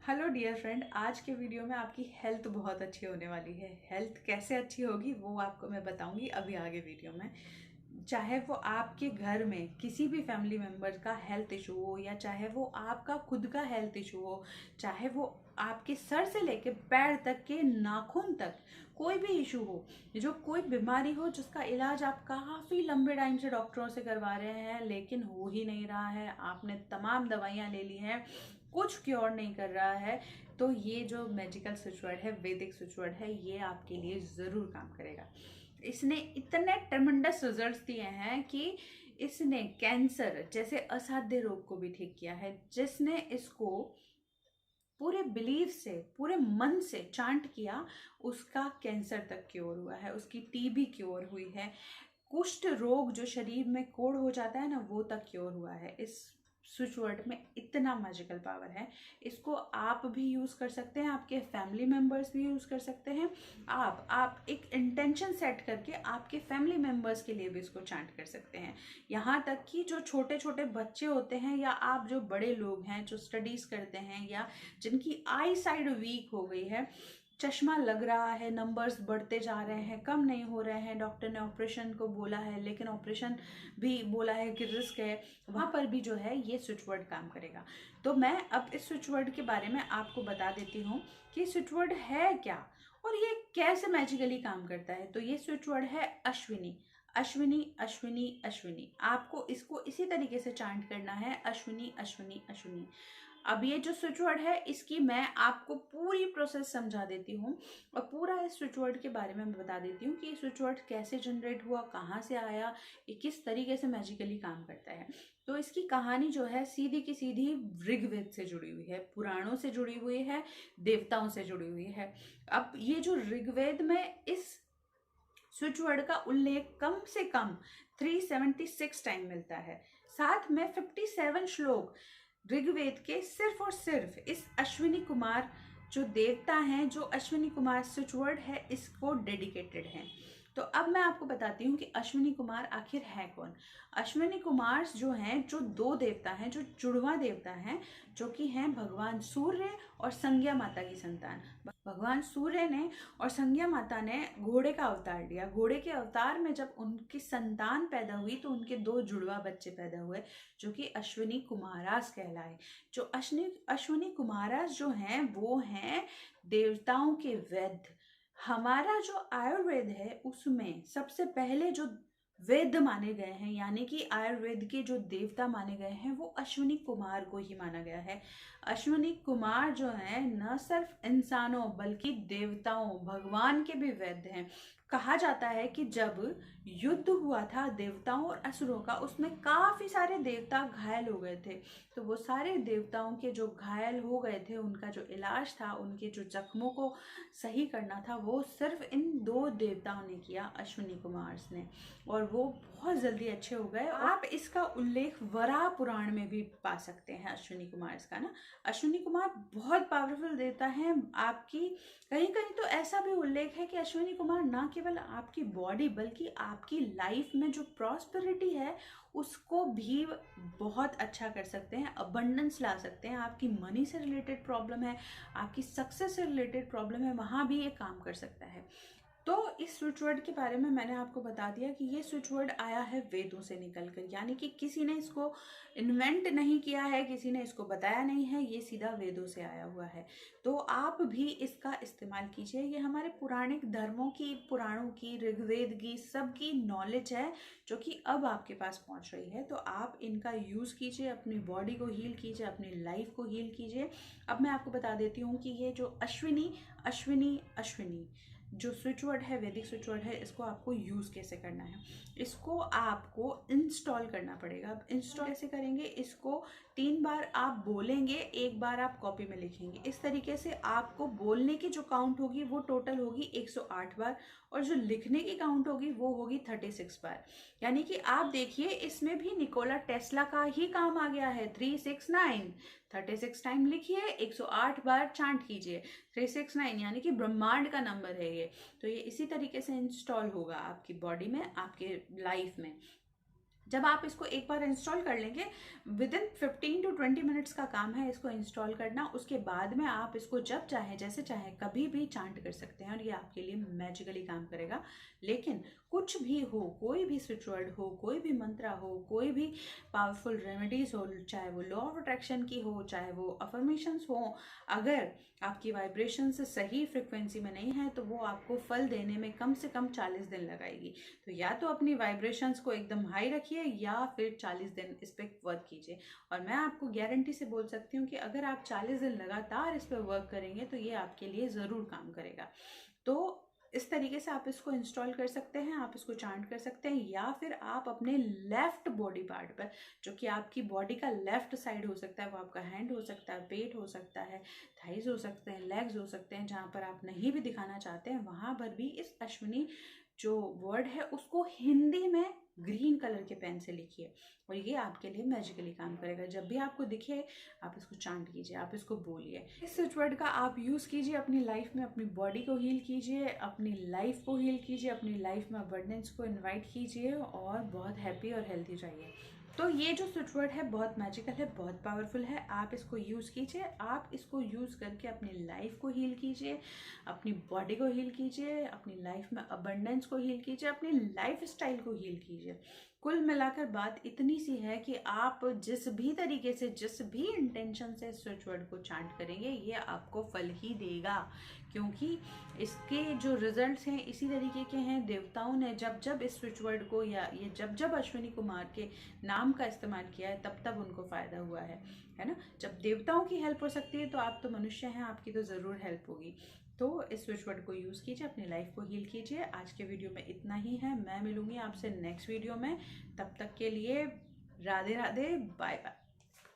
Hello dear friend, आज के video में आपकी हेल्थ बहुत अच्छी होने वाली है। हेल्थ कैसे अच्छी होगी वो आपको मैं बताऊंगी अभी आगे वीडियो में। चाहे वो आपके घर में किसी भी फैमिली मेम्बर का हेल्थ इशू हो या चाहे वो आपका खुद का हेल्थ इशू हो, चाहे वो आपके सर से लेके पैर तक के नाखून तक कोई भी इशू हो, जो कोई बीमारी हो जिसका इलाज आप काफ़ी लंबे टाइम से डॉक्टरों से करवा रहे हैं लेकिन हो ही नहीं रहा है, आपने तमाम दवाइयाँ ले ली हैं, कुछ क्योर नहीं कर रहा है, तो ये जो मैजिकल स्विच वर्ड है, वैदिक स्विच वर्ड है, ये आपके लिए ज़रूर काम करेगा। इसने इतने ट्रेमेंडस रिजल्ट्स दिए हैं कि इसने कैंसर जैसे असाध्य रोग को भी ठीक किया है। जिसने इसको पूरे बिलीव से, पूरे मन से चांट किया, उसका कैंसर तक क्योर हुआ है, उसकी टीबी क्योर हुई है, कुष्ठ रोग जो शरीर में कोढ़ हो जाता है ना, वो तक क्योर हुआ है। इस स्विच वर्ड में इतना मैजिकल पावर है। इसको आप भी यूज़ कर सकते हैं, आपके फैमिली मेम्बर्स भी यूज़ कर सकते हैं। आप एक इंटेंशन सेट करके आपके फैमिली मेम्बर्स के लिए भी इसको चांट कर सकते हैं। यहाँ तक कि जो छोटे छोटे बच्चे होते हैं या आप जो बड़े लोग हैं जो स्टडीज़ करते हैं या जिनकी आई साइड वीक हो गई है, चश्मा लग रहा है, नंबर्स बढ़ते जा रहे हैं, कम नहीं हो रहे हैं, डॉक्टर ने ऑपरेशन को बोला है लेकिन ऑपरेशन भी बोला है कि रिस्क है, वहाँ पर भी जो है ये स्विच वर्ड काम करेगा। तो मैं अब इस स्विच वर्ड के बारे में आपको बता देती हूँ कि स्विच वर्ड है क्या और ये कैसे मैजिकली काम करता है। तो ये स्विच वर्ड है अश्विनी। अश्विनी अश्विनी अश्विनी, आपको इसको इसी तरीके से चांट करना है, अश्विनी अश्विनी अश्विनी। अब ये जो स्विच वर्ड है इसकी मैं आपको पूरी प्रोसेस समझा देती हूँ और पूरा इस स्विच वर्ड के बारे में मैं बता देती हूँ कि ये स्विच वर्ड कैसे जनरेट हुआ, कहाँ से आया, ये किस तरीके से मैजिकली काम करता है। तो इसकी कहानी जो है सीधी की सीधी ऋग्वेद से जुड़ी हुई है, पुराणों से जुड़ी हुई है, देवताओं से जुड़ी हुई है। अब ये जो ऋग्वेद में इस स्विच वर्ड का उल्लेख कम से कम 376 टाइम मिलता है, साथ में 57 श्लोक ऋग्वेद के सिर्फ और सिर्फ इस अश्विनी कुमार जो देवता हैं, जो अश्विनी कुमार स्विच वर्ड है, इसको डेडिकेटेड हैं। तो अब मैं आपको बताती हूँ कि अश्विनी कुमार आखिर है कौन। अश्विनी कुमार जो हैं, जो दो देवता हैं, जो जुड़वा देवता हैं, जो कि हैं भगवान सूर्य और संज्ञा माता की संतान। भगवान सूर्य ने और संज्ञा माता ने घोड़े का अवतार लिया। घोड़े के अवतार में जब उनकी संतान पैदा हुई तो उनके दो जुड़वा बच्चे पैदा हुए जो कि अश्विनी कुमारास कहलाए। जो अश्विनी कुमारास जो हैं वो हैं देवताओं के वैद्य। हमारा जो आयुर्वेद है उसमें सबसे पहले जो वेद माने गए हैं, यानी कि आयुर्वेद के जो देवता माने गए हैं, वो अश्विनी कुमार को ही माना गया है। अश्विनी कुमार जो है न सिर्फ इंसानों बल्कि देवताओं, भगवान के भी वैद्य हैं। कहा जाता है कि जब युद्ध हुआ था देवताओं और असुरों का, उसमें काफी सारे देवता घायल हो गए थे। तो वो सारे देवताओं के जो घायल हो गए थे, उनका जो इलाज था, उनके जो जख्मों को सही करना था, वो सिर्फ इन दो देवताओं ने किया, अश्विनी कुमार ने, और वो बहुत जल्दी अच्छे हो गए। आप इसका उल्लेख वराह पुराण में भी पा सकते हैं अश्विनी कुमार का ना। अश्विनी कुमार बहुत पावरफुल देवता है। आपकी कहीं कहीं तो ऐसा भी उल्लेख है कि अश्विनी कुमार ना केवल आपकी बॉडी बल्कि आपकी लाइफ में जो प्रॉस्पेरिटी है उसको भी बहुत अच्छा कर सकते हैं, अबंडेंस ला सकते हैं। आपकी मनी से रिलेटेड प्रॉब्लम है, आपकी सक्सेस से रिलेटेड प्रॉब्लम है, वहाँ भी ये काम कर सकता है। तो इस स्विच वर्ड के बारे में मैंने आपको बता दिया कि ये स्विच वर्ड आया है वेदों से निकलकर, यानी कि किसी ने इसको इन्वेंट नहीं किया है, किसी ने इसको बताया नहीं है, ये सीधा वेदों से आया हुआ है। तो आप भी इसका इस्तेमाल कीजिए। ये हमारे पुराणिक धर्मों की, पुराणों की, ऋग्वेद की, सबकी नॉलेज है जो कि अब आपके पास पहुंच रही है। तो आप इनका यूज़ कीजिए, अपनी बॉडी को हील कीजिए, अपनी लाइफ को हील कीजिए। अब मैं आपको बता देती हूँ कि ये जो अश्विनी अश्विनी अश्विनी जो स्विच वर्ड है, वैदिक स्विच वर्ड है, इसको आपको यूज़ कैसे करना है। इसको आपको इंस्टॉल करना पड़ेगा। अब इंस्टॉल कैसे करेंगे, इसको 3 बार आप बोलेंगे, 1 बार आप कॉपी में लिखेंगे। इस तरीके से आपको बोलने की जो काउंट होगी वो टोटल होगी 108 बार और जो लिखने की काउंट होगी वो होगी 36 बार। यानी कि आप देखिए इसमें भी निकोला टेस्ला का ही काम आ गया है। 369 36 टाइम लिखिए, 108 बार चांट कीजिए। 369 यानी कि ब्रह्मांड का नंबर है ये। तो ये इसी तरीके से इंस्टॉल होगा आपकी बॉडी में, आपके लाइफ में। जब आप इसको एक बार इंस्टॉल कर लेंगे, विदिन 15 to 20 मिनट्स का काम है इसको इंस्टॉल करना। उसके बाद में आप इसको जब चाहे जैसे चाहे कभी भी चांट कर सकते हैं और ये आपके लिए मैजिकली काम करेगा। लेकिन कुछ भी हो, कोई भी स्विच वर्ड हो, कोई भी मंत्रा हो, कोई भी पावरफुल रेमेडीज हो, चाहे वो लॉ ऑफ अट्रैक्शन की हो, चाहे वो अफर्मेशंस हो, अगर आपकी वाइब्रेशन से सही फ्रिक्वेंसी में नहीं है तो वो आपको फल देने में कम से कम 40 दिन लगाएगी। तो या तो अपनी वाइब्रेशंस को एकदम हाई रखिए या फिर 40 दिन इस पर वर्क कीजिए। और मैं आपको गारंटी से बोल सकती हूँ कि अगर आप 40 दिन लगातार इस पर वर्क करेंगे तो ये आपके लिए ज़रूर काम करेगा। तो इस तरीके से आप इसको इंस्टॉल कर सकते हैं, आप इसको चांट कर सकते हैं, या फिर आप अपने लेफ्ट बॉडी पार्ट पर, जो कि आपकी बॉडी का लेफ्ट साइड हो सकता है, वो आपका हैंड हो सकता है, पेट हो सकता है, थाइज हो सकते हैं, लेग्स हो सकते हैं, जहाँ पर आप नहीं भी दिखाना चाहते हैं वहाँ पर भी इस अश्विनी जो वर्ड है उसको हिंदी में ग्रीन कलर के पेन से लिखिए और ये आपके लिए मैजिकली काम करेगा। जब भी आपको दिखे आप इसको चांट कीजिए, आप इसको बोलिए। इस स्विच वर्ड का आप यूज़ कीजिए अपनी लाइफ में, अपनी बॉडी को हील कीजिए, अपनी लाइफ को हील कीजिए, अपनी लाइफ में अबंडेंस को इनवाइट कीजिए और बहुत हैप्पी और हेल्थी रहिए। तो ये जो स्विच वर्ड है बहुत मैजिकल है, बहुत पावरफुल है। आप इसको यूज़ कीजिए, आप इसको यूज़ करके अपनी लाइफ को हील कीजिए, अपनी बॉडी को हील कीजिए, अपनी लाइफ में अबंडेंस को हील कीजिए, अपनी लाइफ स्टाइल को हील कीजिए। कुल मिलाकर बात इतनी सी है कि आप जिस भी तरीके से, जिस भी इंटेंशन से स्विच वर्ड को चांट करेंगे ये आपको फल ही देगा, क्योंकि इसके जो रिजल्ट्स हैं इसी तरीके के हैं। देवताओं ने जब जब इस स्विच वर्ड को या ये जब जब अश्विनी कुमार के नाम का इस्तेमाल किया है तब तब उनको फ़ायदा हुआ है ना। जब देवताओं की हेल्प हो सकती है तो आप तो मनुष्य हैं, आपकी तो ज़रूर हेल्प होगी। तो इस स्विच वर्ड को यूज़ कीजिए, अपनी लाइफ को हील कीजिए। आज के वीडियो में इतना ही है, मैं मिलूंगी आपसे नेक्स्ट वीडियो में। तब तक के लिए राधे राधे, बाय बाय।